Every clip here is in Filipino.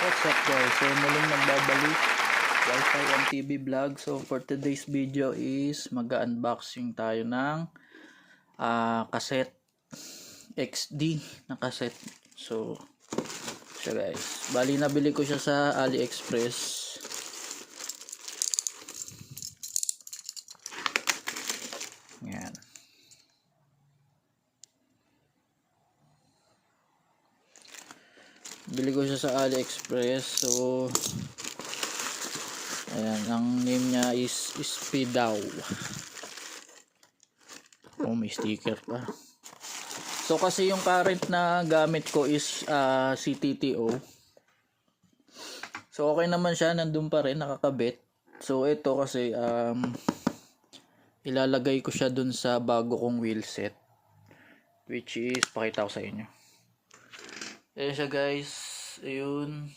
What's up guys? So muling nagbabalik Wi-Fi and TV vlog. So for today's video is mag-unboxing tayo ng cassette XD na cassette. So siya guys. Bali nabili ko siya sa AliExpress. Yan. Bili ko siya sa AliExpress. So ayan, ang name niya is Speedaw. Oh, may sticker pa. So kasi yung current na gamit ko is CTTO. So okay naman siya, nandun pa rin, nakakabit. So ito kasi ilalagay ko siya dun sa bago kong wheelset, which is pakita ko sa inyo. Ayan siya guys, ayun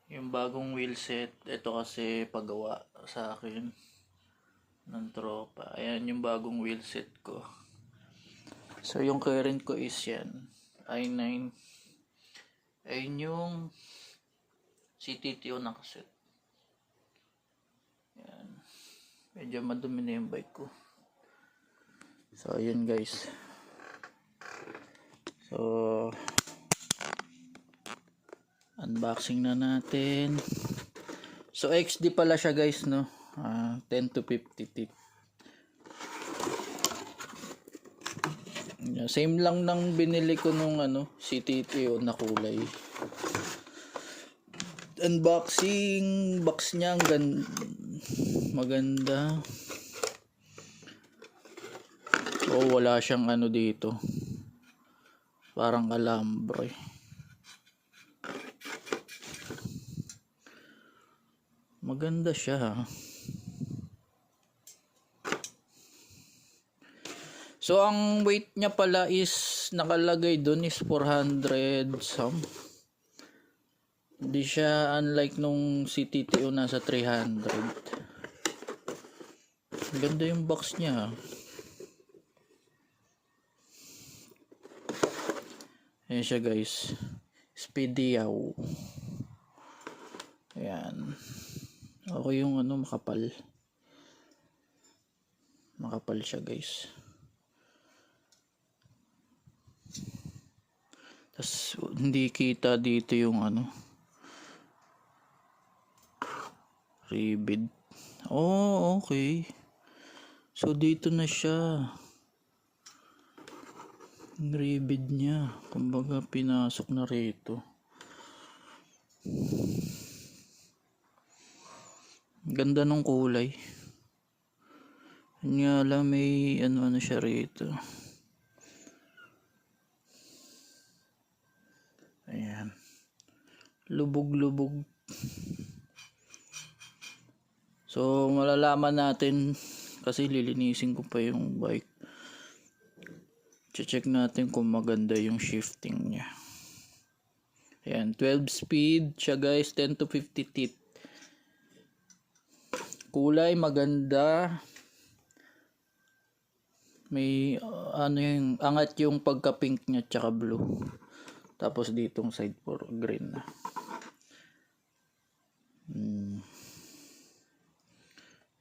yung bagong wheelset. Ito kasi pagawa sa akin ng tropa. Ayan yung bagong wheelset ko. So yung current ko is yan i9. Ayun yung CTTO na cassette. Yan. Medyo madumi na yung bike ko. So ayun guys. So unboxing na natin. So XD pala siya guys, no. 10 to 50 teeth. Same lang ng binili ko nung CTTO na kulay. Unboxing box niya maganda. Oh, wala siyang dito. Parang alambre. Maganda siya. So ang weight niya pala is nakalagay doon is 400 some. Hindi siya unlike nung CTTO nasa 300. Ganda yung box niya. Ayan siya guys. Speedaw. Ayan. Okay yung makapal. Makapal siya guys. Tas hindi kita dito yung ribbed. Oh, okay. So dito na siya. Yung ribbed niya. Kumbaga pinasok na rito. Ganda ng kulay. Nga lang may ano siya rito. Ayan. Lubog-lubog. So malalaman natin kasi lilinisin ko pa yung bike. Check natin kung maganda yung shifting niya. Ayan, 12 speed siya guys, 10 to 50 teeth. Kulay maganda. May yung angat yung pagka-pink niya tsaka blue. Tapos ditong side for green na.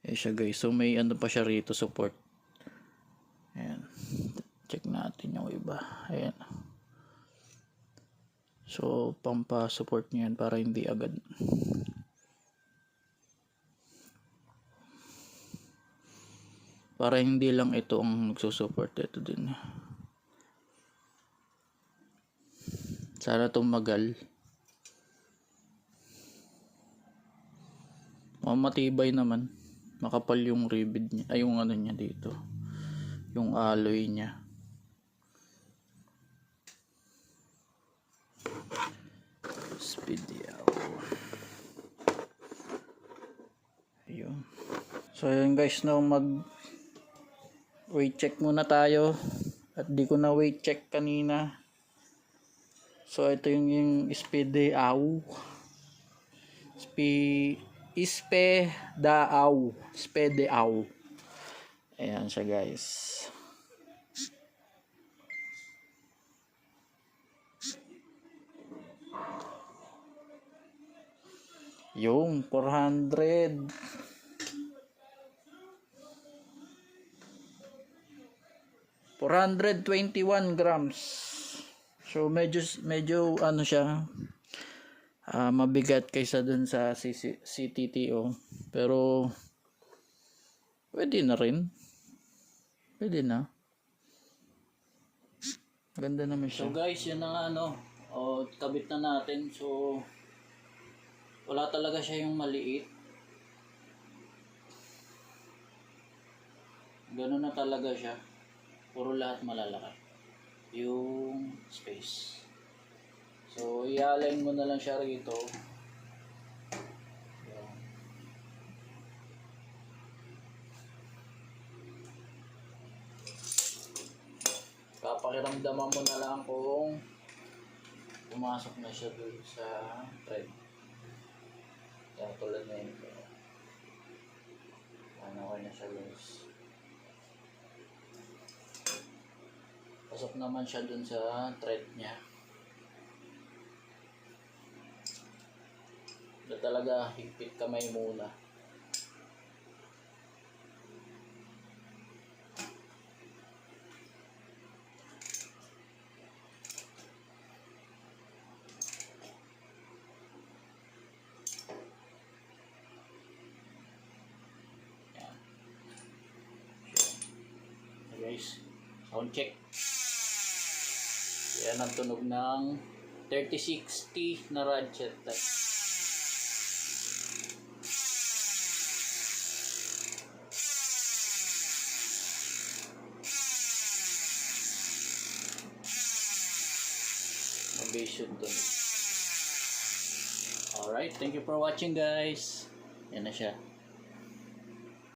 Eh siya guys. So may pa siya rito support. Ayan. Check natin yung iba. Ayan. So pampa-support niyan para hindi agad. Para hindi lang ito ang magsusupport, ito din. Sana tumagal. Matibay naman. Makapal yung ribbed niya. Ay, yung niya dito. Yung alloy niya. Speedaw. Ayun. So, ayun guys, weight check muna tayo. At di ko na weight check kanina. So ito yung Speedaw. Speedaw. Ayan siya guys. Yung 400. 421 grams. So medyo ano siya, mabigat kaysa dun sa CTTO. Pero pwede na rin. Pwede na. Ganda naman siya. So guys, yun na nga kabit na natin. So wala talaga siya yung maliit. Ganun na talaga siya. Puro lahat malalaki. Yung space. So i-align mo na lang siya rito. Papakiramdaman mo na lang kung pumasok na siya doon sa thread. Kaya tulad na yun. Ano na siya loose. Pasok naman siya doon sa thread niya. Talaga higpit kamay muna. Guys, sound check. Yan ang tunog ng 3060 na ratchet. Bass yun tunog. Alright, thank you for watching guys. Yan na siya.